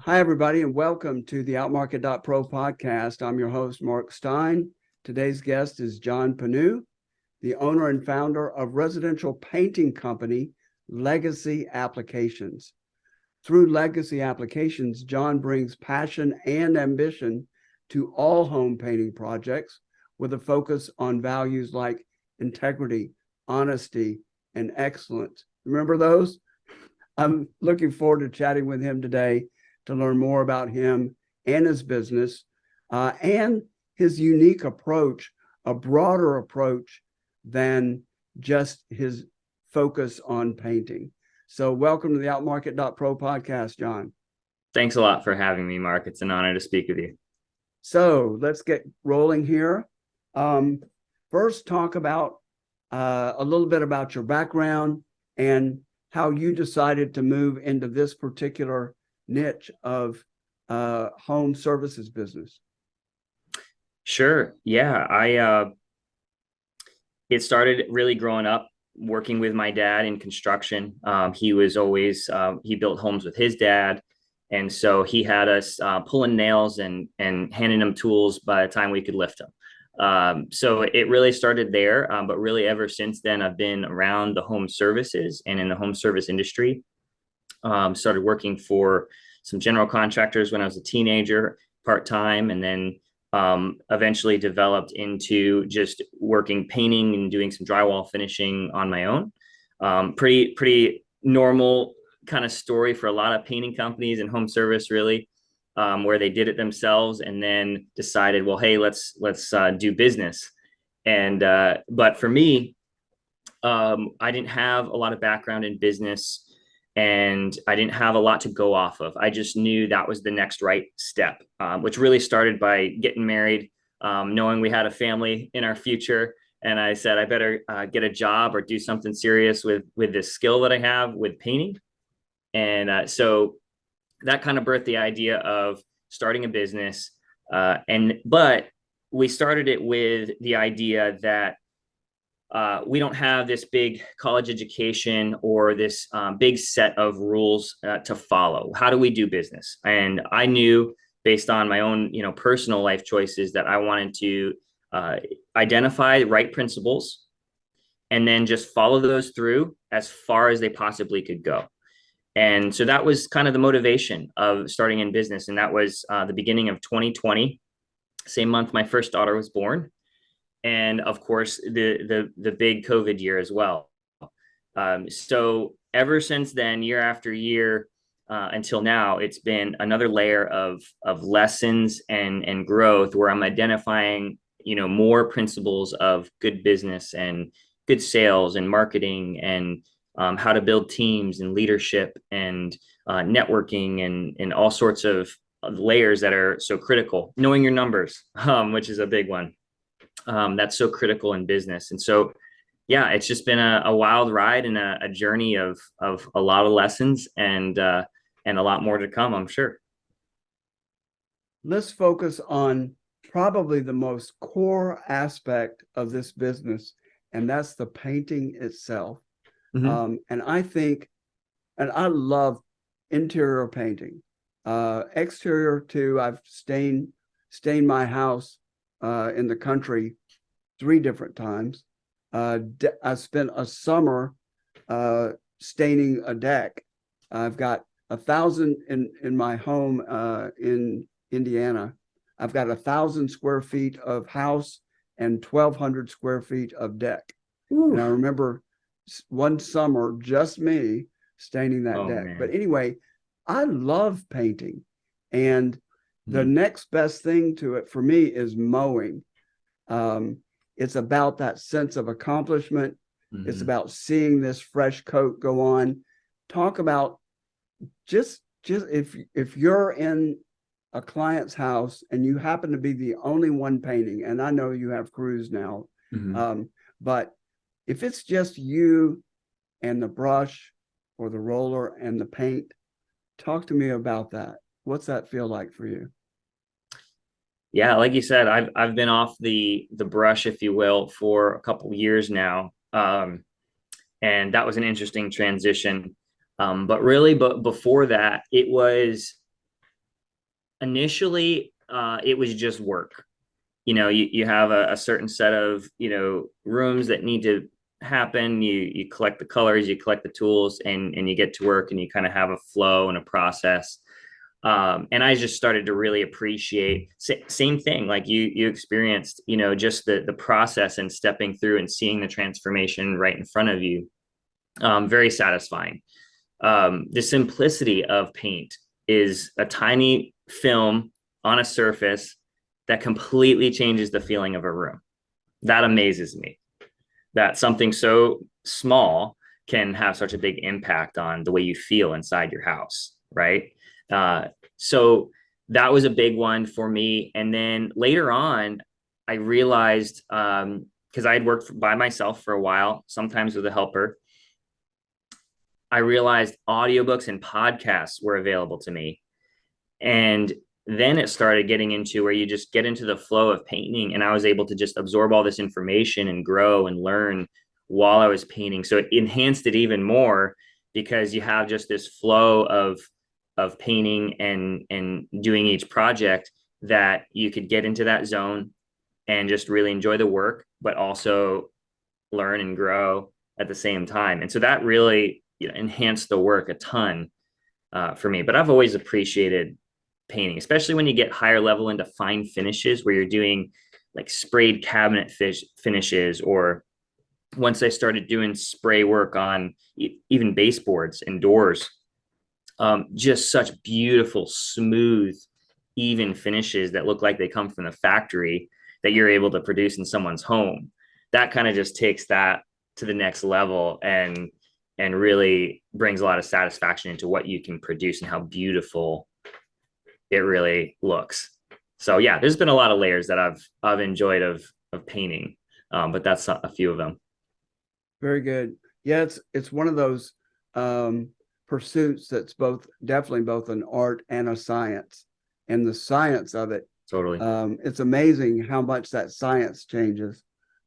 Hi, everybody, and welcome to the Outmarket.pro podcast. I'm your host, Mark Stein. Today's guest is John Penu, the owner and founder of residential painting company Legacy Applications. Through Legacy Applications, John brings passion and ambition to all home painting projects with a focus on values like integrity, honesty, and excellence. Remember those? I'm looking forward to chatting with him today to learn more about him and his business and his unique approach, a broader approach than just his focus on painting. So welcome to the Outmarket.pro podcast, John. Thanks a lot for having me, Mark. It's an honor to speak with you. So let's get rolling here. First, talk about a little bit about your background and how you decided to move into this particular niche of home services business. Sure. Yeah. It started really growing up working with my dad in construction. He was always, he built homes with his dad. And so he had us pulling nails and handing them tools by the time we could lift them. So it really started there. But really ever since then, I've been around the home services and in the home service industry. Started working for some general contractors when I was a teenager, part-time, and then eventually developed into just working painting and doing some drywall finishing on my own. Pretty normal kind of story for a lot of painting companies and home service, really, where they did it themselves and then decided, well, hey, let's do business. And but for me, I didn't have a lot of background in business and I didn't have a lot to go off of. I just knew that was the next right step, which really started by getting married, knowing we had a family in our future. And I said, I better get a job or do something serious with this skill that I have with painting. And so that kind of birthed the idea of starting a business. But we started it with the idea that we don't have this big college education or this big set of rules to follow. How do we do business? And I knew based on my own, personal life choices that I wanted to identify the right principles and then just follow those through as far as they possibly could go. And so that was kind of the motivation of starting in business. And that was the beginning of 2020, same month my first daughter was born. And of course, the big COVID year as well. So ever since then, year after year, until now, it's been another layer of lessons and growth where I'm identifying, more principles of good business and good sales and marketing and how to build teams and leadership and networking and all sorts of layers that are so critical. Knowing your numbers, which is a big one. That's so critical in business. And so, yeah, it's just been a wild ride and a journey of a lot of lessons and a lot more to come, I'm sure. Let's focus on probably the most core aspect of this business, and that's the painting itself. Mm-hmm. And I love interior painting. Exterior too, I've stained my house in the country 3 different times. I spent a summer staining a deck. I've got 1,000 in my home in Indiana. I've got 1,000 square feet of house and 1,200 square feet of deck. Ooh. And I remember one summer, just me staining that deck. Man. But anyway, I love painting, and the next best thing to it for me is mowing. It's about that sense of accomplishment. Mm-hmm. It's about seeing this fresh coat go on. Talk about just if you're in a client's house and you happen to be the only one painting, and I know you have crews now, but if it's just you and the brush or the roller and the paint, talk to me about that. What's that feel like for you? Yeah, like you said, I've been off the brush, if you will, for a couple of years now, and that was an interesting transition. But before that, it was Initially, it was just work. You have a certain set of, rooms that need to happen. You collect the colors, you collect the tools, and you get to work, and you kind of have a flow and a process. And I just started to really appreciate same thing like you experienced, just the process and stepping through and seeing the transformation right in front of you. Very satisfying. The simplicity of paint is a tiny film on a surface that completely changes the feeling of a room. That amazes me, that something so small can have such a big impact on the way you feel inside your house, right? Uh, so that was a big one for me. And then later on, I realized, because I had worked by myself for a while, sometimes with a helper, I realized audiobooks and podcasts were available to me. And then it started getting into where you just get into the flow of painting. And I was able to just absorb all this information and grow and learn while I was painting. So it enhanced it even more because you have just this flow of painting and doing each project that you could get into that zone and just really enjoy the work, but also learn and grow at the same time. And so that really, enhanced the work a ton, for me. But I've always appreciated painting, especially when you get higher level into fine finishes where you're doing like sprayed cabinet finishes, or once I started doing spray work on even baseboards and doors, just such beautiful, smooth, even finishes that look like they come from the factory that you're able to produce in someone's home. That kind of just takes that to the next level and really brings a lot of satisfaction into what you can produce and how beautiful it really looks. So yeah, there's been a lot of layers that I've enjoyed of painting, but that's a few of them. Very good. Yeah, it's one of those pursuits that's definitely both an art and a science. And the science of it, Totally. it's amazing how much that science changes.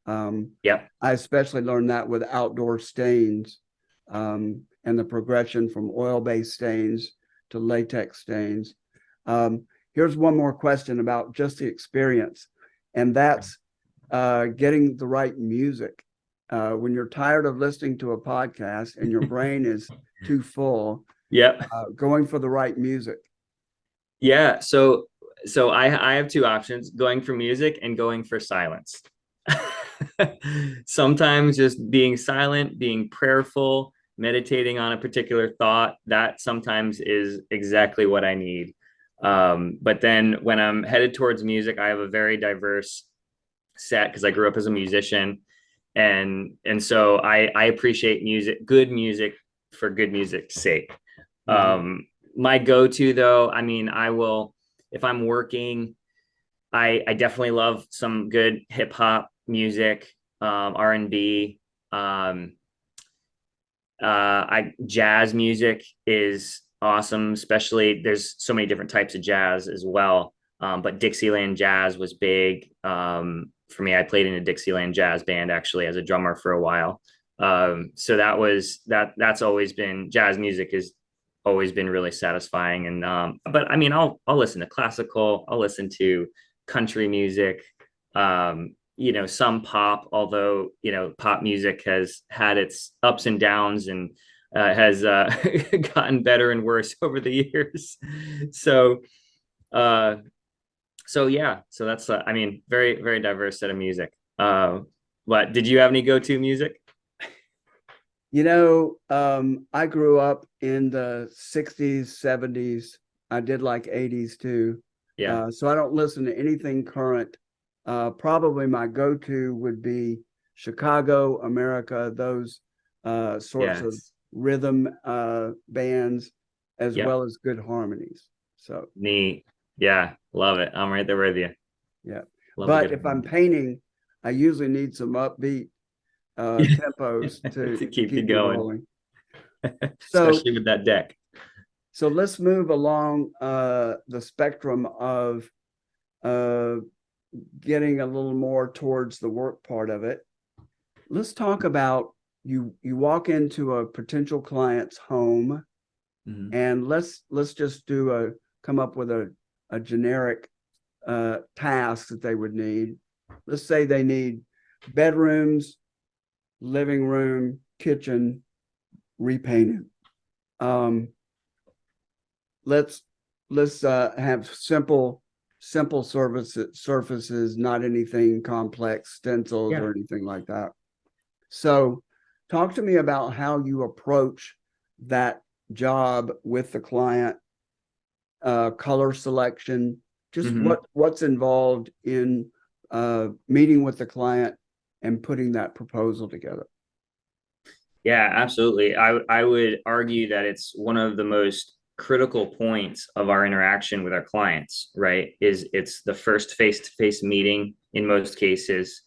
Yep. I especially learned that with outdoor stains, and the progression from oil-based stains to latex stains. Here's one more question about just the experience, and that's getting the right music. When you're tired of listening to a podcast and your brain is too full, Yep. going for the right music. Yeah. So I have two options: going for music and going for silence. Sometimes just being silent, being prayerful, meditating on a particular thought, that sometimes is exactly what I need. But then when I'm headed towards music, I have a very diverse set because I grew up as a musician, and so I appreciate music, good music for good music's sake. Mhm. My go-to though, I mean, I will, if I'm working, I definitely love some good hip hop music, R&B. I jazz music is awesome, especially there's so many different types of jazz as well. But Dixieland jazz was big, for me. I played in a Dixieland jazz band actually as a drummer for a while. So that's always been, jazz music has always been really satisfying. And but I mean, I'll listen to classical, I'll listen to country music, some pop, although, pop music has had its ups and downs and has gotten better and worse over the years. So, uh, so yeah, so that's, I mean, very, very diverse set of music. But did you have any go-to music? I grew up in the 60s, 70s. I did like 80s too. Yeah. So I don't listen to anything current. Probably my go-to would be Chicago, America, those sorts of Yes. rhythm bands, as Yep. well as good harmonies. So, Neat. Yeah. Love it. I'm right there with you. yeah. Love a But good if I'm painting, I usually need some upbeat tempos to to keep you keep me going, rolling. So, especially with that deck. so let's move along the spectrum of uh, getting a little more towards the work part of it. Let's talk about you walk into a potential client's home, Mhm. and let's just come up with a generic task that they would need. Let's say they need bedrooms, living room, kitchen repainted. Um, let's have simple surfaces, not anything complex, stencils Yeah. or anything like that. So talk to me about how you approach that job with the client, color selection, just Mhm. what's involved in meeting with the client and putting that proposal together. Yeah, absolutely. I would argue that it's one of the most critical points of our interaction with our clients, right? Is it's the first face-to-face meeting in most cases.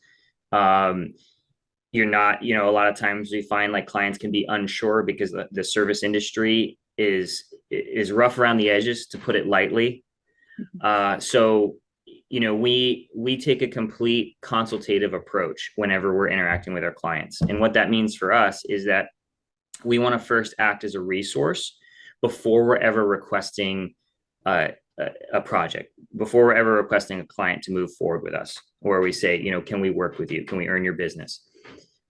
Um, you're not, a lot of times we find like clients can be unsure because the service industry is rough around the edges, to put it lightly. So we take a complete consultative approach whenever we're interacting with our clients. And what that means for us is that we want to first act as a resource before we're ever requesting a project, before we're ever requesting a client to move forward with us, where we say, can we work with you? Can we earn your business?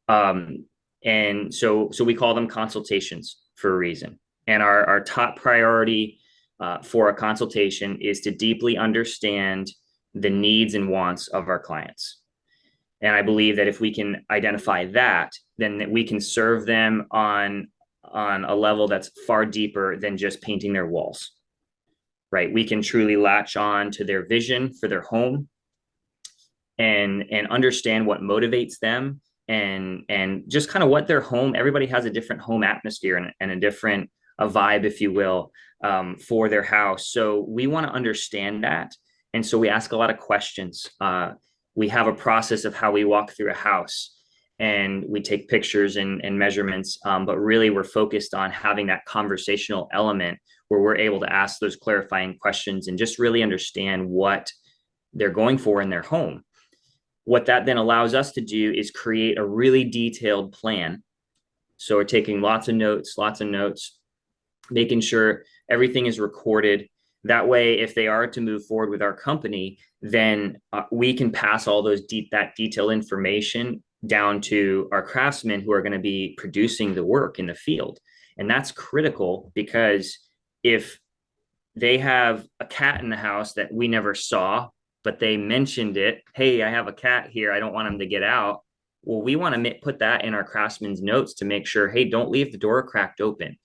Um, and so we call them consultations for a reason. And our top priority for a consultation is to deeply understand the needs and wants of our clients. And I believe that if we can identify that, then we can serve them on a level that's far deeper than just painting their walls. Right? We can truly latch on to their vision for their home and understand what motivates them and just kind of what their home. Everybody has a different home atmosphere and a different a vibe, if you will, for their house. So we want to understand that, and so we ask a lot of questions. We have a process of how we walk through a house, and we take pictures and measurements, but really we're focused on having that conversational element where we're able to ask those clarifying questions and just really understand what they're going for in their home. What that then allows us to do is create a really detailed plan. So we're taking lots of notes, making sure everything is recorded. That way, if they are to move forward with our company, then we can pass all that detailed information down to our craftsmen who are going to be producing the work in the field. And that's critical because if they have a cat in the house that we never saw, but they mentioned it. Hey, I have a cat here. I don't want him to get out. Well, we want to put that in our craftsman's notes to make sure, hey, don't leave the door cracked open.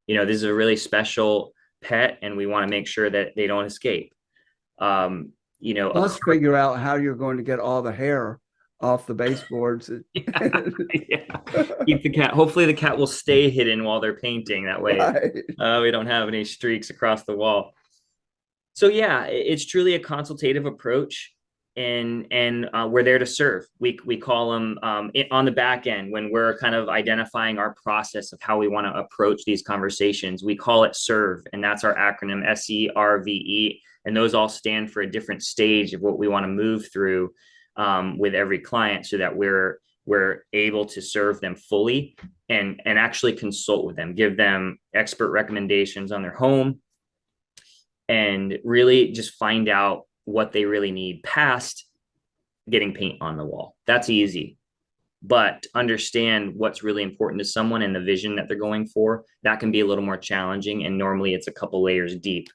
This is a really special pet, and we want to make sure that they don't escape. Um, Plus, figure out how you're going to get all the hair off the baseboards. yeah. Keep the cat. Hopefully, the cat will stay hidden while they're painting. That way, Right. we don't have any streaks across the wall. So yeah, it's truly a consultative approach, and we're there to serve. We call them on the back end when we're kind of identifying our process of how we want to approach these conversations. We call it SERVE, and that's our acronym SERVE, and those all stand for a different stage of what we want to move through with every client, so that we're able to serve them fully and actually consult with them, give them expert recommendations on their home, and really just find out what they really need past getting paint on the wall. That's easy. But understand what's really important to someone and the vision that they're going for, that can be a little more challenging. And normally it's a couple layers deep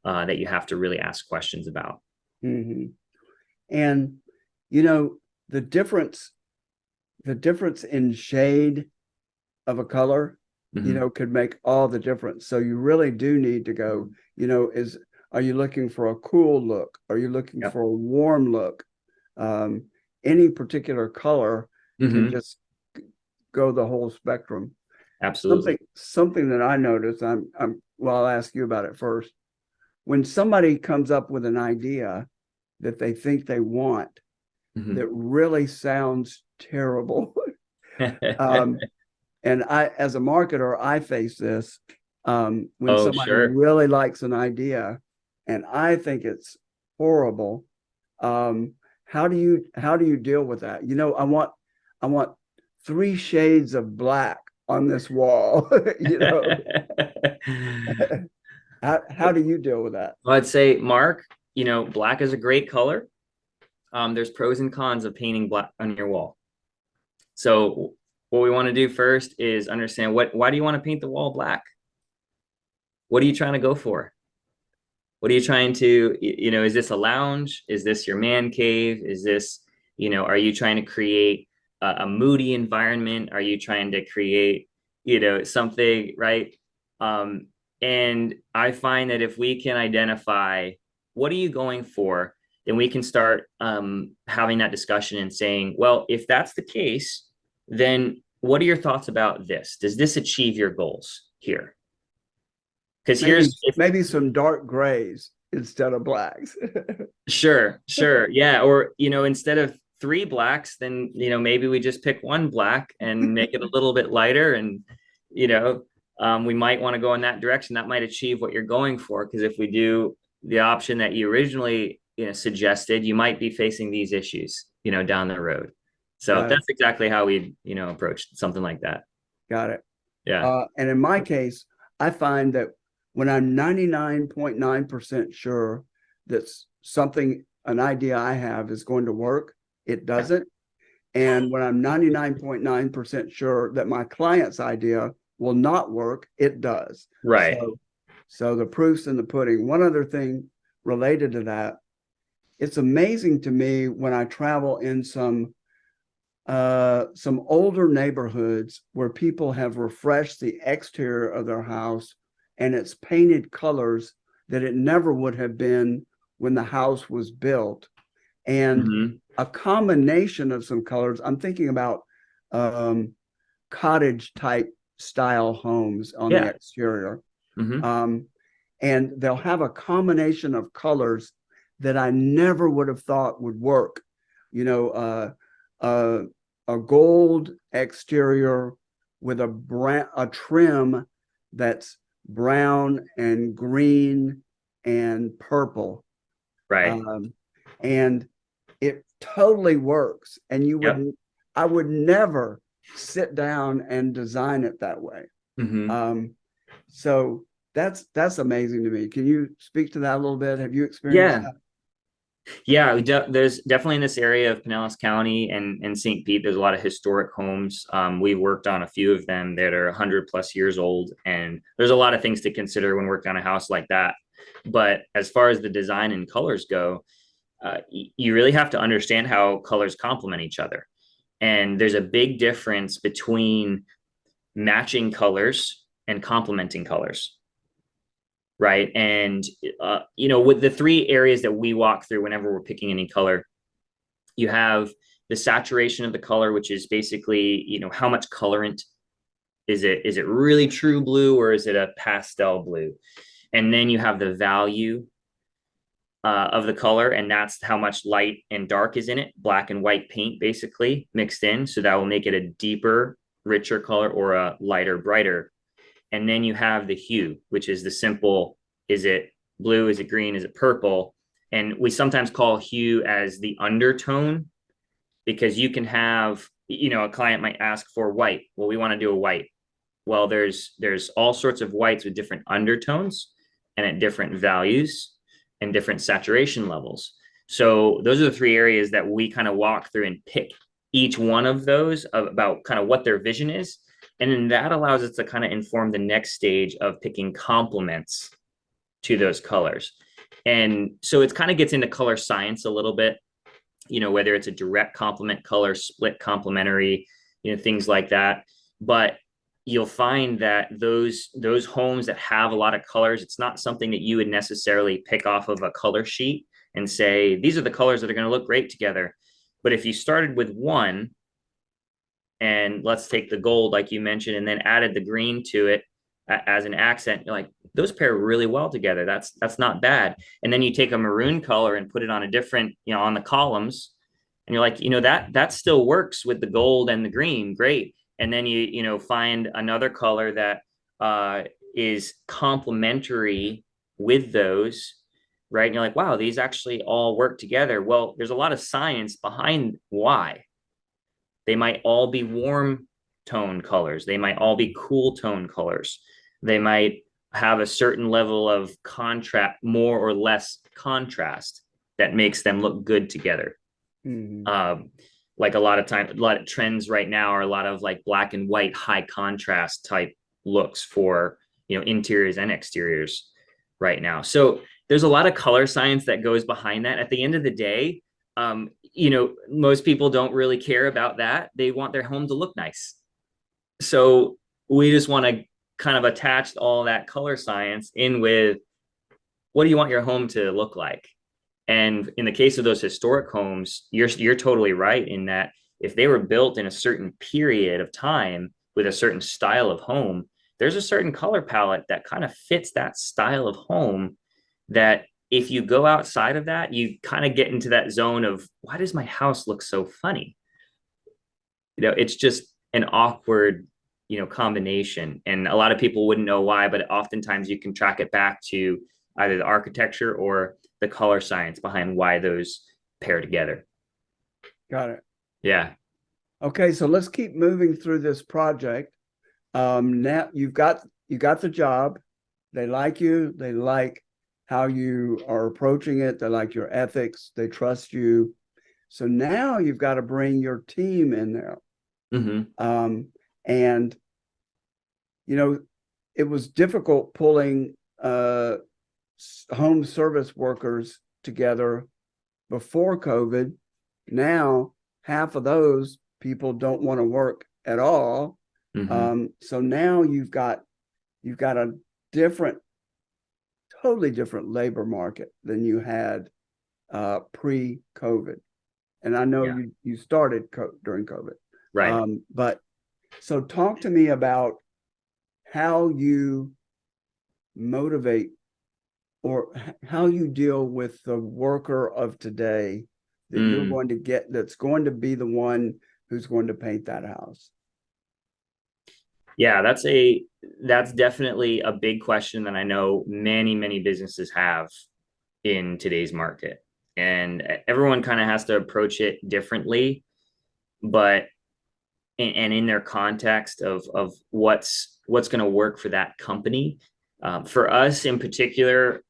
that you have to really ask questions about. Mm-hmm. And you know the difference, in shade of a color, Mm-hmm. could make all the difference. So you really do need to go. Are you looking for a cool look? Are you looking Yep. for a warm look? Um, any particular color can Mm-hmm. just go the whole spectrum. Absolutely. Something that I noticed. Well, I'll ask you about it first. When somebody comes up with an idea that they think they want Mm-hmm. that really sounds terrible, um, and as a marketer, I face this when Oh, somebody sure. really likes an idea, and I think it's horrible. Um, how do you deal with that? I want 3 shades of black on this wall. How do you deal with that? I'd say, Mark, black is a great color. There's pros and cons of painting black on your wall. So what we want to do first is understand why do you want to paint the wall black? What are you trying to go for? What are you trying to, is this a lounge? Is this your man cave? Is this, are you trying to create a moody environment? Are you trying to create, something, right? Um, and I find that if we can identify what are you going for, then we can start having that discussion and saying, well, if that's the case, then what are your thoughts about this? Does this achieve your goals here? Because Maybe here's if maybe some dark grays instead of blacks. sure, yeah, or instead of three blacks, then maybe we just pick one black and make it a little bit lighter, and you know we might want to go in that direction. That might achieve what you're going for. Because if we do the option that you originally suggested, you might be facing these issues down the road. So Got it. that's exactly how we approach something like that. Got it. Yeah. And in my case, I find that when I'm 99.9% sure that something, an idea I have is going to work, it doesn't. And when I'm 99.9% sure that my client's idea will not work, it does. Right. So the proof's in the pudding. One other thing related to that, it's amazing to me when I travel in some older neighborhoods where people have refreshed the exterior of their house and it's painted colors that it never would have been when the house was built. And Mm-hmm. a combination of some colors, I'm thinking about cottage type style homes on the Yeah. exterior. Mm-hmm. And they'll have a combination of colors that I never would have thought would work. You know, a gold exterior with a trim that's brown and green and purple. Right. And it totally works. And Yep. I would never sit down and design it that way. Mm-hmm. So that's amazing to me. Can you speak to that a little bit? Have you experienced Yeah. that? Yeah, there's definitely in this area of Pinellas County and St. Pete, there's a lot of historic homes. We worked on a few of them that are 100 plus years old, and there's a lot of things to consider when working on a house like that. But as far as the design and colors go, you really have to understand how colors complement each other. And there's a big difference between matching colors and complementing colors, right? And with the three areas that we walk through whenever we're picking any color, you have the saturation of the color, which is basically how much colorant is it. Is it really true blue, or is it a pastel blue? And then you have the value of the color, and that's how much light and dark is in it. Black and white paint basically mixed in, so that will make it a deeper, richer color, or a lighter, brighter. And then you have the hue, which is the simple, is it blue, is it green, is it purple? And we sometimes call hue as the undertone, because you can have, a client might ask for white. Well, we want to do a white. Well, there's all sorts of whites with different undertones and at different values and different saturation levels. So those are the three areas that we kind of walk through and pick each one of those about kind of what their vision is. And then that allows us to kind of inform the next stage of picking complements to those colors. And so it kind of gets into color science a little bit, whether it's a direct complement color, split complementary, things like that. But you'll find that those homes that have a lot of colors, it's not something that you would necessarily pick off of a color sheet and say, these are the colors that are going to look great together. But if you started with one, and let's take the gold, like you mentioned, and then added the green to it as an accent, you're like, those pair really well together. That's not bad. And then you take a maroon color and put it on a different, on the columns, and you're like, that still works with the gold and the green, great. And then you find another color that is complementary with those, right? And you're like, wow, these actually all work together. Well, there's a lot of science behind why. They might all be warm tone colors. They might all be cool tone colors. They might have a certain level of contrast, more or less contrast that makes them look good together. Mhm. Um, like a lot of time, a lot of trends right now are a lot of like black and white, high contrast type looks for, interiors and exteriors right now. So there's a lot of color science that goes behind that. At the end of the day, most people don't really care about that. They want their home to look nice. So we just want to kind of attach all that color science in with, what do you want your home to look like? And in the case of those historic homes, you're totally right in that if they were built in a certain period of time with a certain style of home, there's a certain color palette that kind of fits that style of home, that if you go outside of that, you kind of get into that zone of, why does my house look so funny? It's just an awkward, combination. And a lot of people wouldn't know why, but oftentimes you can track it back to either the architecture or the color science behind why those pair together. Got it. Yeah. Okay, so let's keep moving through this project. Now you got the job. They like you. They like how you are approaching it. They like your ethics. They trust you. So now you've got to bring your team in there. Mm-hmm. And you know, it was difficult pulling home service workers together before COVID. Now half of those people don't want to work at all. Mm-hmm. So now you've got a different, totally different labor market than you had pre-COVID. And I know Yeah. you started during COVID. Right. But so talk to me about how you motivate or how you deal with the worker of today that you're Mm. going to get, that's going to be the one who's going to paint that house. Yeah, that's definitely a big question that I know many, many businesses have in today's market. And everyone kind of has to approach it differently, but and in their context of what's going to work for that company. For us in particular,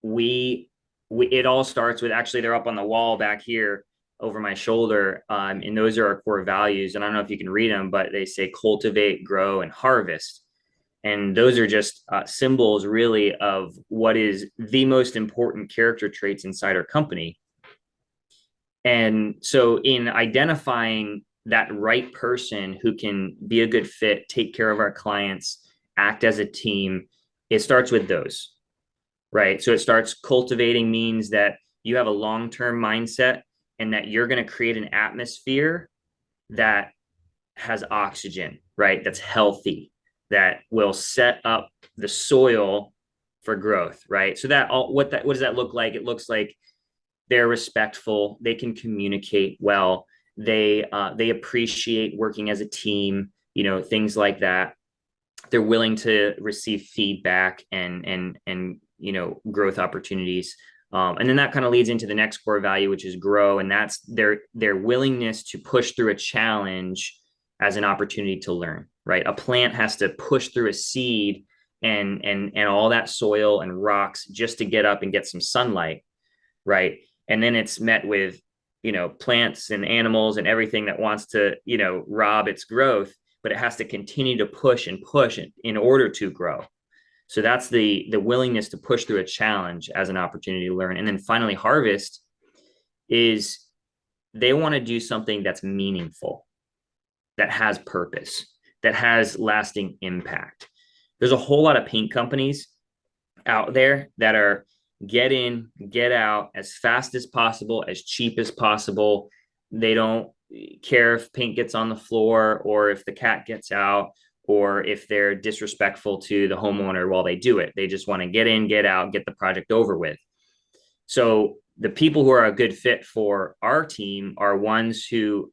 we it all starts with, actually, they're up on the wall back here over my shoulder, and those are our core values. And I don't know if you can read them, but they say cultivate, grow, and harvest. And those are just symbols, really, of what is the most important character traits inside our company. And so, in identifying that right person who can be a good fit, take care of our clients, act as a team, it starts with those, right? So, it starts cultivating means that you have a long term mindset and that you're going to create an atmosphere that has oxygen, right? That's healthy, that will set up the soil for growth, right? So, what does that look like? It looks like they're respectful, they can communicate well, they appreciate working as a team, things like that. They're willing to receive feedback and growth opportunities. And then that kind of leads into the next core value, which is grow, and that's their willingness to push through a challenge as an opportunity to learn. Right, a plant has to push through a seed and all that soil and rocks just to get up and get some sunlight. Right, and then it's met with plants and animals and everything that wants to rob its growth, but it has to continue to push and push in order to grow. So that's the willingness to push through a challenge as an opportunity to learn. And then finally, harvest is, they want to do something that's meaningful, that has purpose, that has lasting impact. There's a whole lot of paint companies out there that are get in, get out as fast as possible, as cheap as possible. They don't care if paint gets on the floor or if the cat gets out or if they're disrespectful to the homeowner while they do it. They just want to get in, get out, get the project over with. So the people who are a good fit for our team are ones who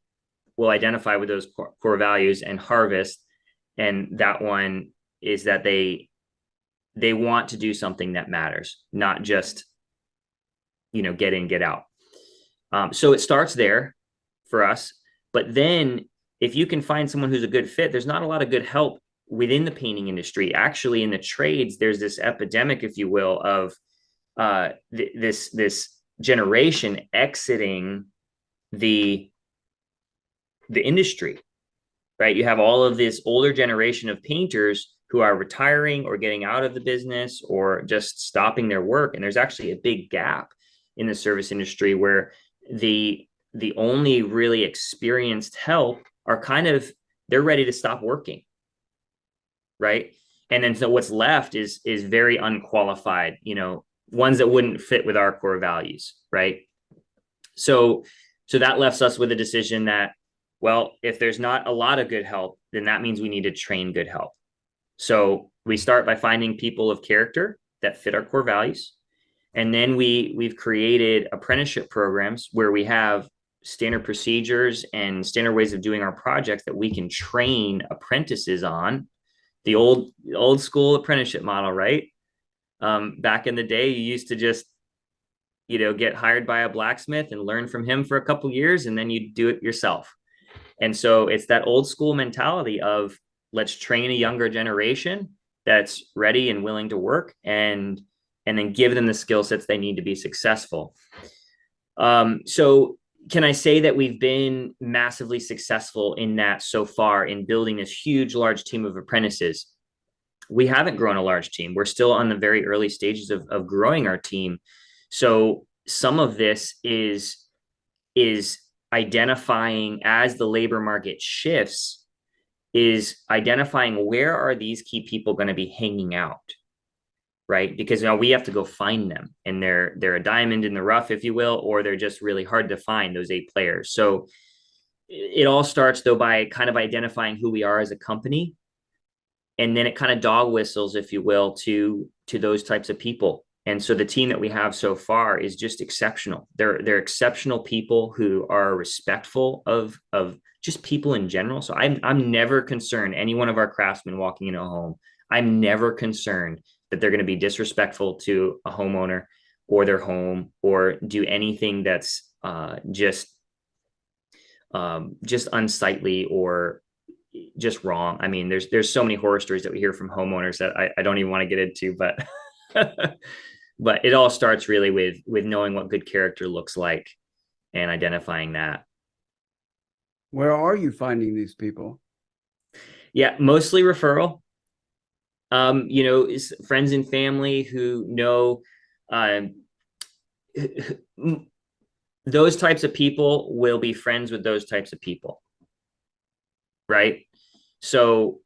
will identify with those core values and harvest. And that one is that they want to do something that matters, not just get in, get out. So it starts there for us. But then if you can find someone who's a good fit, there's not a lot of good help within the painting industry, actually in the trades, there's this epidemic, if you will, of this generation exiting the industry, right? You have all of this older generation of painters who are retiring or getting out of the business or just stopping their work. And there's actually a big gap in the service industry where the only really experienced help are kind of, they're ready to stop working, right? And then so what's left is very unqualified, ones that wouldn't fit with our core values, right? So that left us with a decision that, well, if there's not a lot of good help, then that means we need to train good help. So we start by finding people of character that fit our core values. And then we've created apprenticeship programs where we have standard procedures and standard ways of doing our projects that we can train apprentices on. The old school apprenticeship model, right? Back in the day, you used to just get hired by a blacksmith and learn from him for a couple years, and then you do it yourself. And so it's that old school mentality of, let's train a younger generation that's ready and willing to work, and then give them the skill sets they need to be successful. So can I say that we've been massively successful in that so far, in building this huge, large team of apprentices? We haven't grown a large team. We're still on the very early stages of growing our team. So some of this is identifying, as the labor market shifts, is identifying where are these key people going to be hanging out, right? Because now we have to go find them, and they're a diamond in the rough, if you will, or they're just really hard to find, those 8 players. So it all starts though by kind of identifying who we are as a company, and then it kind of dog whistles, if you will, to those types of people. And so the team that we have so far is just exceptional. They're exceptional people who are respectful of just people in general. So I'm never concerned, any one of our craftsmen walking into a home, I'm never concerned that they're going to be disrespectful to a homeowner or their home, or do anything that's just unsightly or just wrong. I mean, there's so many horror stories that we hear from homeowners that I don't even want to get into, but but it all starts really with knowing what good character looks like and identifying that. Where are you finding these people? Yeah, mostly referral. Friends and family who know, those types of people will be friends with those types of people, right? So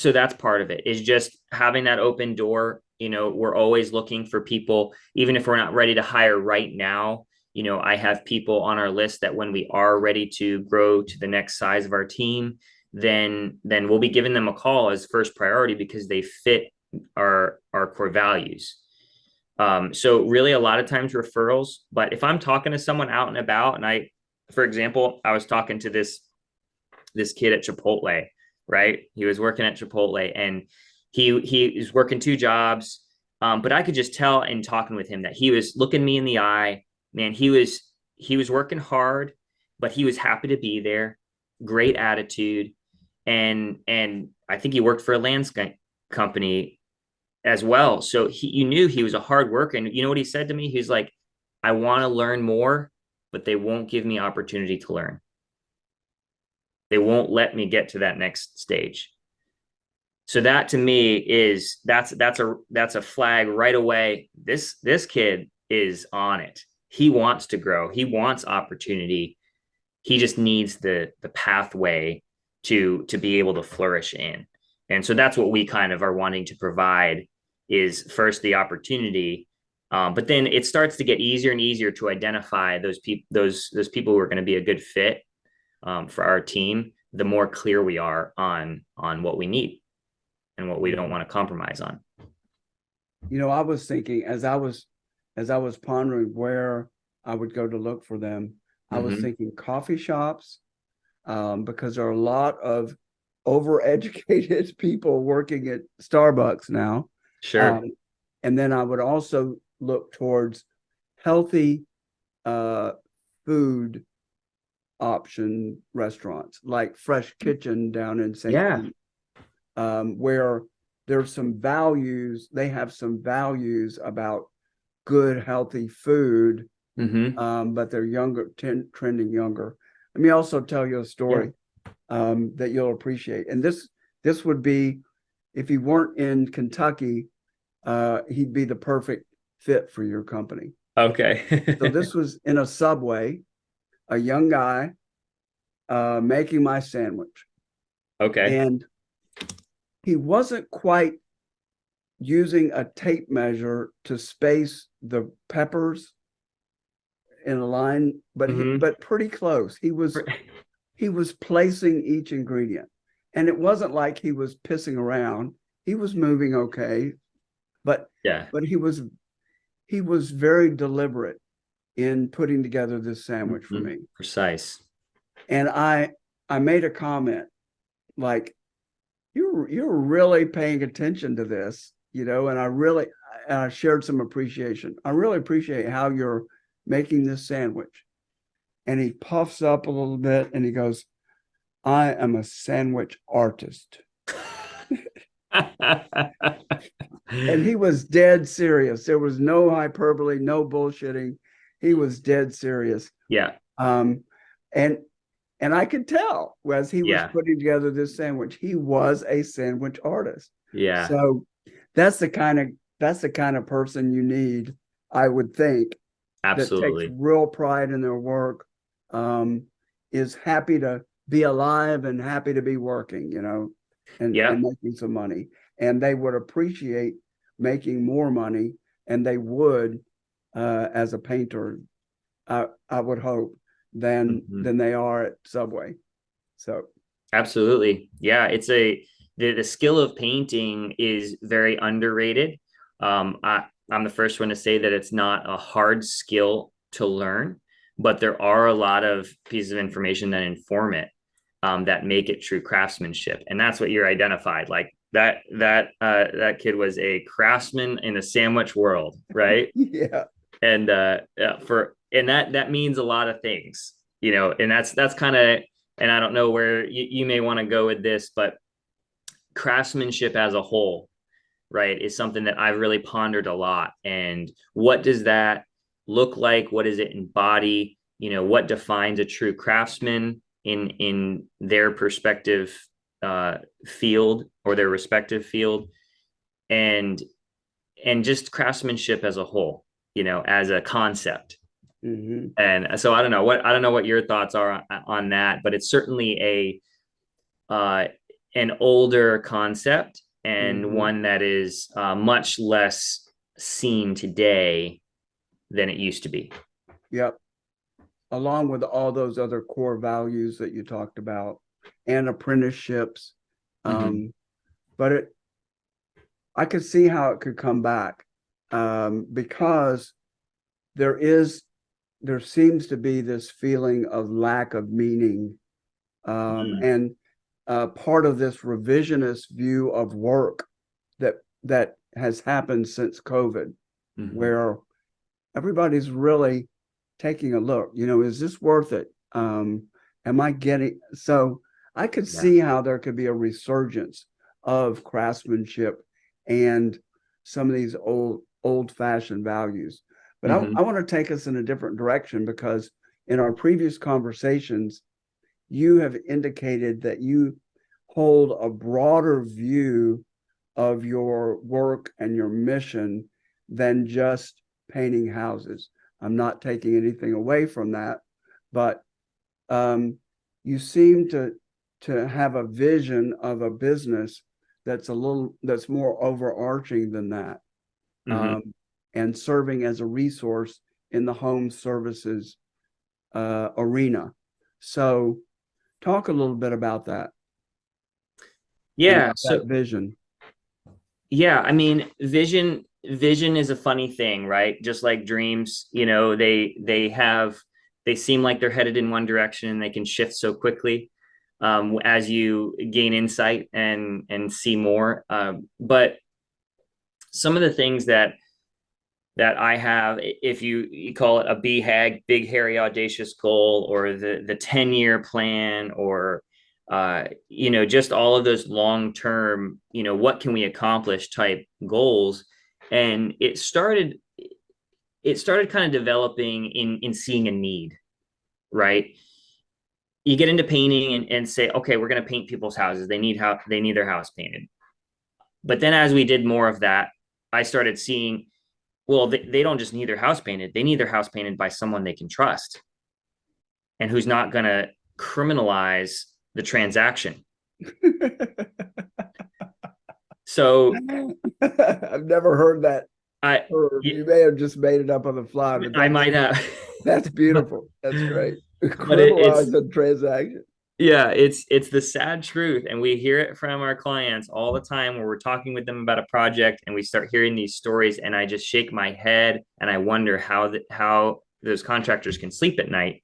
that's part of it, is just having that open door. We're always looking for people, even if we're not ready to hire right now. I have people on our list that when we are ready to grow to the next size of our team, then we'll be giving them a call as first priority because they fit our core values. So really a lot of times referrals, but if I'm talking to someone out and about, and for example, I was talking to this kid at Chipotle, right? He was working at Chipotle, and he is working 2 jobs. But I could just tell in talking with him that he was looking me in the eye, man. He was working hard, but he was happy to be there. Great attitude. And I think he worked for a landscape company as well. So you knew he was a hard worker. And you know what he said to me? He's like, I want to learn more, but they won't give me opportunity to learn. They won't let me get to that next stage. So that to me is that's a flag right away. This kid is on it. He wants to grow. He wants opportunity. He just needs the pathway to be able to flourish in. And so that's what we kind of are wanting to provide, is first the opportunity, but then it starts to get easier and easier to identify those people who are going to be a good fit for our team, the more clear we are on what we need and what we don't want to compromise on. I was thinking, as I was pondering where I would go to look for them, I was thinking coffee shops, because there are a lot of overeducated people working at Starbucks now. Sure. And then I would also look towards healthy food option restaurants like Fresh Kitchen down in St. Yeah. Pete. where there's some values, they have some values about good, healthy food, Mm-hmm. but they're younger, trending younger. Let me also tell you a Yeah. story that you'll appreciate. And this would be, if he weren't in Kentucky, he'd be the perfect fit for your company. So Okay. this was in a Subway, a young guy making my sandwich. Okay. And he wasn't quite using a tape measure to space the peppers in a line, but Mm-hmm. but pretty close. He was placing each ingredient. And it wasn't like he was pissing around. He was moving okay, but Yeah. but he was very deliberate in putting together this sandwich for Mm-hmm. me. Precise. And I made a comment like, you're really paying attention to this, and I shared some appreciation. I really appreciate how you're making this sandwich. And he puffs up a little bit and he goes, I am a sandwich artist. And he was dead serious. There was no hyperbole, no bullshitting. He was dead serious. Yeah. Um, and and I could tell as he was Yeah. putting together this sandwich, he was a sandwich artist. Yeah. So that's the kind of that's the kind of person you need, I would think, that takes Absolutely. real pride in their work, um, is happy to be alive and happy to be working, and Yeah. making some money. And they would appreciate making more money, and they would, as a painter, I would hope, than Mhm. than they are at Subway. So Absolutely. Yeah, the skill of painting is very underrated. I'm the first one to say that it's not a hard skill to learn, but there are a lot of pieces of information that inform it, that make it true craftsmanship. And that's what you're identified. Like that kid was a craftsman in the sandwich world, right? yeah, And that means a lot of things, and that's kind of, and I don't know where you may want to go with this, but craftsmanship as a whole, right, is something that I've really pondered a lot. And what does that look like? What does it embody? What defines a true craftsman in their perspective, field, or their respective field, and just craftsmanship as a whole, as a concept. hmm And so I don't know what your thoughts are on that, but it's certainly an older concept, and hmm one that is much less seen today than it used to be. yep. Along with all those other core values that you talked about and apprenticeships. Mm-hmm. Um, but I could see how it could come back, because there is there seems to be this feeling of lack of meaning, Mm-hmm. and part of this revisionist view of work that has happened since COVID, Mm-hmm. where everybody's really taking a look. Is this worth it? Am I getting so? I could Yeah. see how there could be a resurgence of craftsmanship and some of these old fashioned values. But I Mm-hmm. want to take us in a different direction, because in our previous conversations, you have indicated that you hold a broader view of your work and your mission than just painting houses. I'm not taking anything away from that, but you seem to have a vision of a business that's more overarching than that, Mm-hmm. um, and serving as a resource in the home services arena. So, talk a little bit about that and Yeah. about that So vision. yeah, I mean, vision is a funny thing, right? Just like dreams, they seem like they're headed in one direction, and they can shift so quickly, as you gain insight and see more. But some of the things that I have, if you call it a BHAG, big hairy audacious goal, or the 10-year plan, or just all of those long term, what can we accomplish type goals. And it started kind of developing in seeing a need, right? You get into painting and say, okay, we're going to paint people's houses. They need their house painted. But then as we did more of that, I started seeing, well, they don't just need their house painted. They need their house painted by someone they can trust and who's not going to criminalize the transaction. So I've never heard that. I Or you may have just made it up on the fly, but I might have, that's beautiful. That's great. but it's Criminalize a transaction. yeah, it's the sad truth, and we hear it from our clients all the time where we're talking with them about a project, and we start hearing these stories, and I just shake my head, and I wonder how those contractors can sleep at night.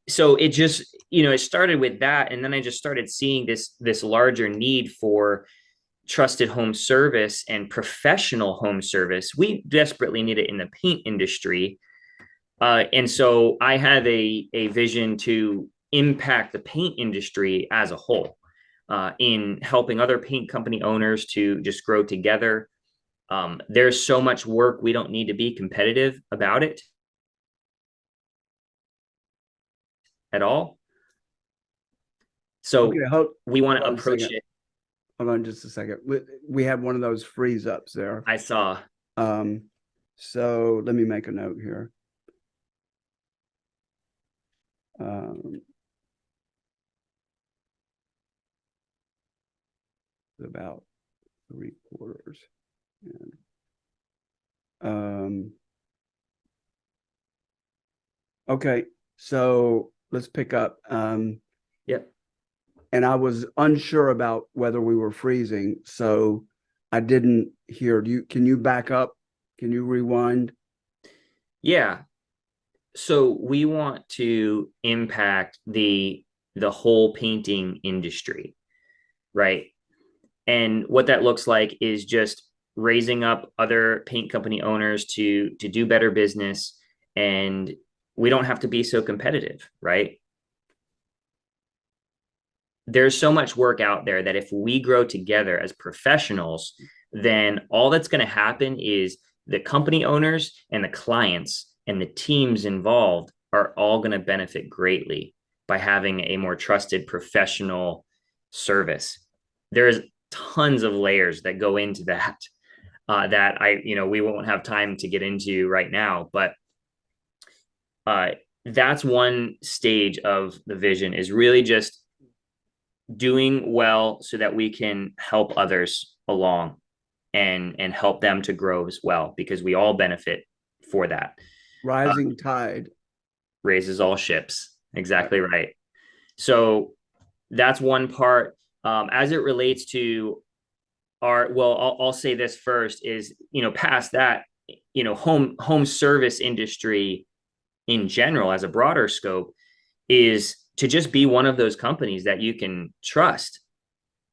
So it just it started with that, and then I just started seeing this larger need for trusted home service and professional home service. We desperately need it in the paint industry. And so I have a vision to impact the paint industry as a whole, in helping other paint company owners to just grow together. There's so much work, we don't need to be competitive about it at all. Okay, So we want to hold on a approach second. it. Hold on just a second. We have one of those freeze ups there. I saw. So let me make a note here. Um, about 3/4. And, okay, so let's pick up. Yep. And I was unsure about whether we were freezing, so I didn't hear. Can you back up? Can you rewind? Yeah. So we want to impact the whole painting industry, right? And what that looks like is just raising up other paint company owners to do better business, and we don't have to be so competitive, right? There's so much work out there that if we grow together as professionals, then all that's going to happen is the company owners and the clients and the teams involved are all going to benefit greatly by having a more trusted professional service. There's tons of layers that go into that, that we won't have time to get into right now, but uh, that's one stage of the vision, is really just doing well so that we can help others along and help them to grow as well, because we all benefit for that. Rising tide Raises all ships. Exactly right. So that's one part. As it relates to I'll say this first is, past that, home service industry in general, as a broader scope, is to just be one of those companies that you can trust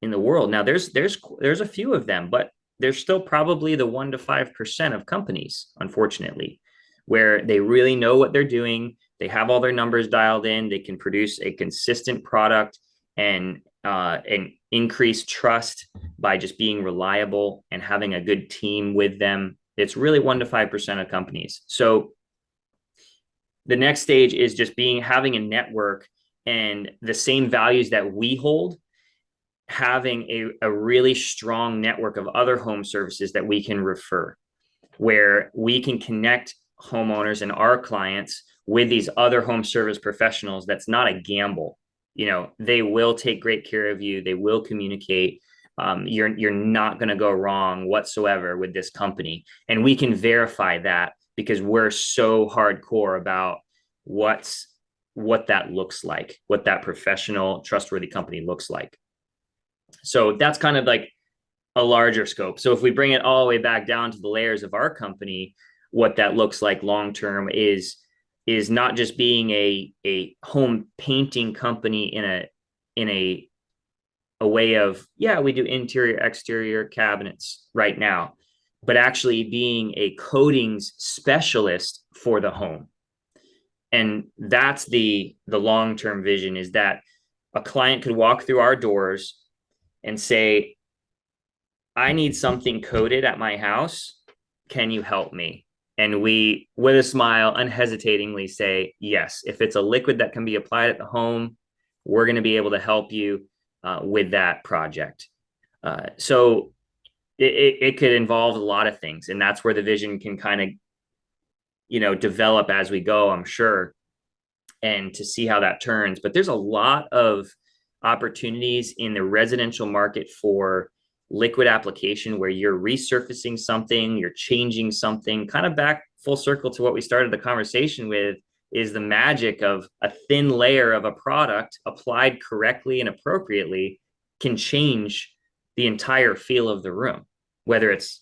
in the world. Now there's a few of them, but there's still probably the 1 to 5% of companies, unfortunately, where they really know what they're doing. They have all their numbers dialed in. They can produce a consistent product and increase trust by just being reliable and having a good team with them. It's really 1 to 5% of companies. So the next stage is just having a network and the same values that we hold, having a really strong network of other home services that we can refer, where we can connect homeowners and our clients with these other home service professionals. That's not a gamble. They will take great care of you. They will communicate. You're not going to go wrong whatsoever with this company. And we can verify that because we're so hardcore about what that looks like, what that professional, trustworthy company looks like. So that's kind of like a larger scope. So if we bring it all the way back down to the layers of our company, what that looks like long term is not just being a home painting company in a way of, yeah, we do interior exterior cabinets right now, but actually being a coatings specialist for the home. And that's the long term vision, is that a client could walk through our doors and say, I need something coated at my house. Can you help me? And we, with a smile, unhesitatingly say, yes. If it's a liquid that can be applied at the home, we're going to be able to help you with that project. So it could involve a lot of things. And that's where the vision can kind of, develop as we go, I'm sure, and to see how that turns. But there's a lot of opportunities in the residential market for liquid application where you're resurfacing something, you're changing something, kind of back full circle to what we started the conversation with, is the magic of a thin layer of a product applied correctly and appropriately can change the entire feel of the room, whether it's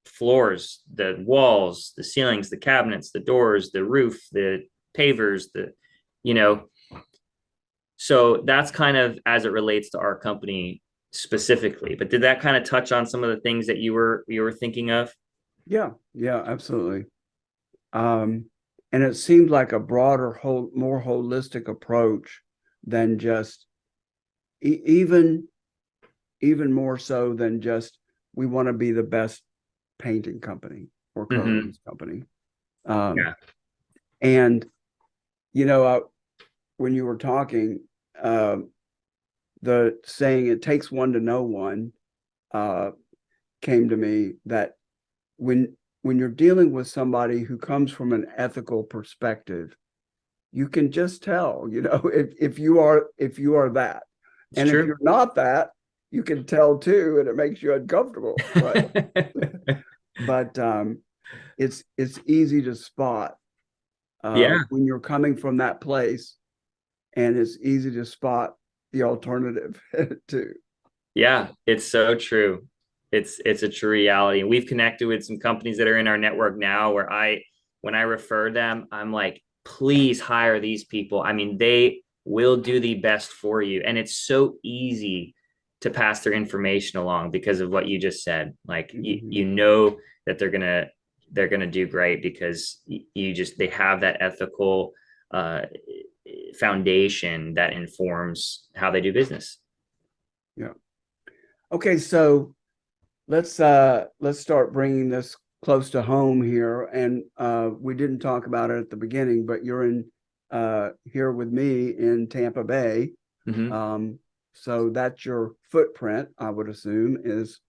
floors, the walls, the ceilings, the cabinets, the doors, the roof, the pavers, you know, so that's kind of as it relates to our company specifically. But did that kind of touch on some of the things that you were thinking of? Yeah, absolutely. And it seemed like a broader, more holistic approach than just even more so than just we want to be the best painting company or coatings company. Yeah. And when you were talking, the saying "it takes one to know one" came to me. That when you're dealing with somebody who comes from an ethical perspective, you can just tell, if you are that, It's and true. if you're not that, you can tell too, and it makes you uncomfortable. But it's easy to spot Yeah. when you're coming from that place, and it's easy to spot the alternative too. Yeah, it's so true. It's a true reality. And we've connected with some companies that are in our network now where when I refer them, I'm like, please hire these people. I mean, they will do the best for you. And it's so easy to pass their information along because of what you just said. Like you know that they're gonna do great because they have that ethical foundation that informs how they do business. Yeah. Okay, so let's start bringing this close to home here. And we didn't talk about it at the beginning, but you're in here with me in Tampa Bay. So that's your footprint, I would assume, is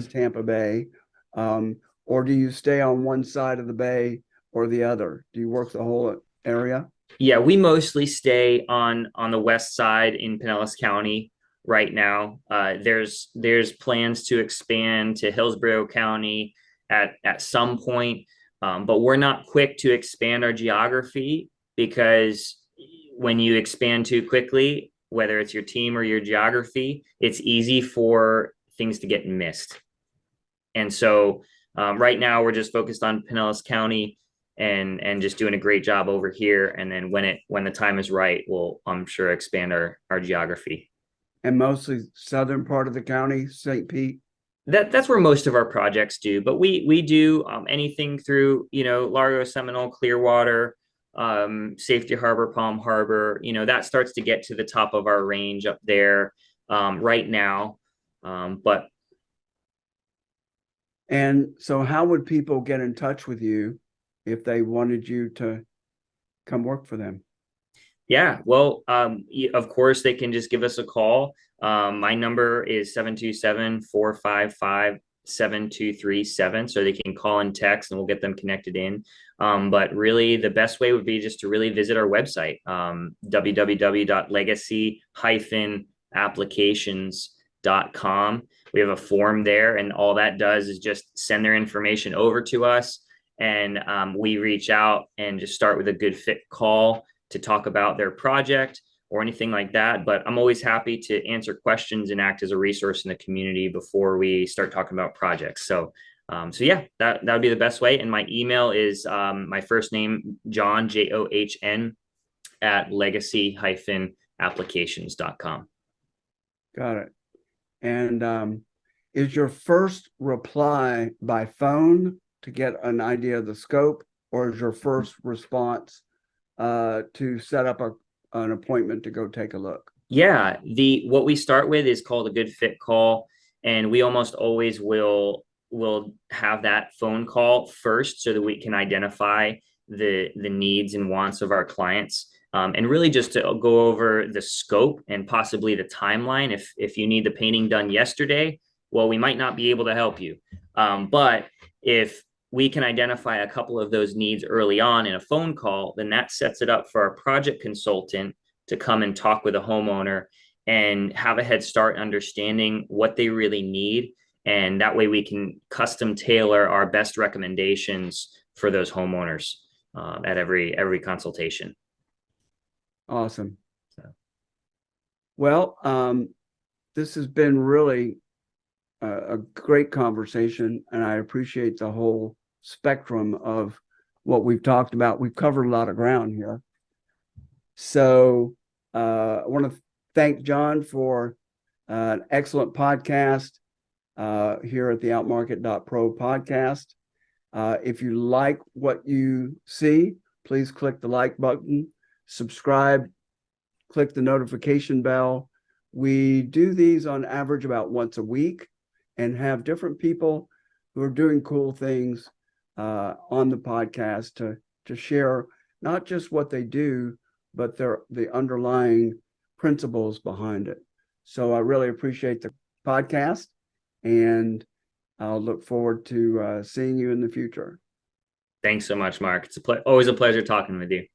Tampa Bay. Or do you stay on one side of the bay or the other? Do you work the whole area? Yeah, we mostly stay on the west side in Pinellas County right now. There's plans to expand to Hillsborough County at some point, but we're not quick to expand our geography because when you expand too quickly, whether it's your team or your geography, it's easy for things to get missed. And so right now we're just focused on Pinellas County and just doing a great job over here. And then when the time is right, we'll, I'm sure, expand our geography. And mostly southern part of the county, St. Pete. That's where most of our projects do, but we do anything through Largo, Seminole, Clearwater, Safety Harbor, Palm Harbor. That starts to get to the top of our range up there right now. But And so how would people get in touch with you if they wanted you to come work for them? yeah, well, of course, they can just give us a call. My number is 727-455-7237. So they can call and text and we'll get them connected in. But really, the best way would be just to really visit our website, www.legacy-applications.com. We have a form there, and all that does is just send their information over to us. And we reach out and just start with a good fit call to talk about their project or anything like that. But I'm always happy to answer questions and act as a resource in the community before we start talking about projects. So yeah, that would be the best way. And my email is my first name, John, John, at legacy-applications.com. Got it. And is your first reply by phone to get an idea of the scope, or is your first response to set up an appointment to go take a look? Yeah, the what we start with is called a good fit call, and we almost always will have that phone call first so that we can identify the needs and wants of our clients. And really just to go over the scope and possibly the timeline. If you need the painting done yesterday, well, we might not be able to help you. But if we can identify a couple of those needs early on in a phone call, then that sets it up for our project consultant to come and talk with a homeowner and have a head start understanding what they really need. And that way we can custom tailor our best recommendations for those homeowners at every consultation. Awesome. So, Well, this has been really a great conversation, and I appreciate the whole spectrum of what we've talked about. We've covered a lot of ground here. So I want to thank John for an excellent podcast here at the Outmarket.pro podcast. If you like what you see, please click the like button, subscribe, click the notification bell. We do these on average about once a week and have different people who are doing cool things on the podcast to share not just what they do, but the underlying principles behind it. So I really appreciate the podcast, and I'll look forward to seeing you in the future. thanks so much, Mark. It's always a pleasure talking with you.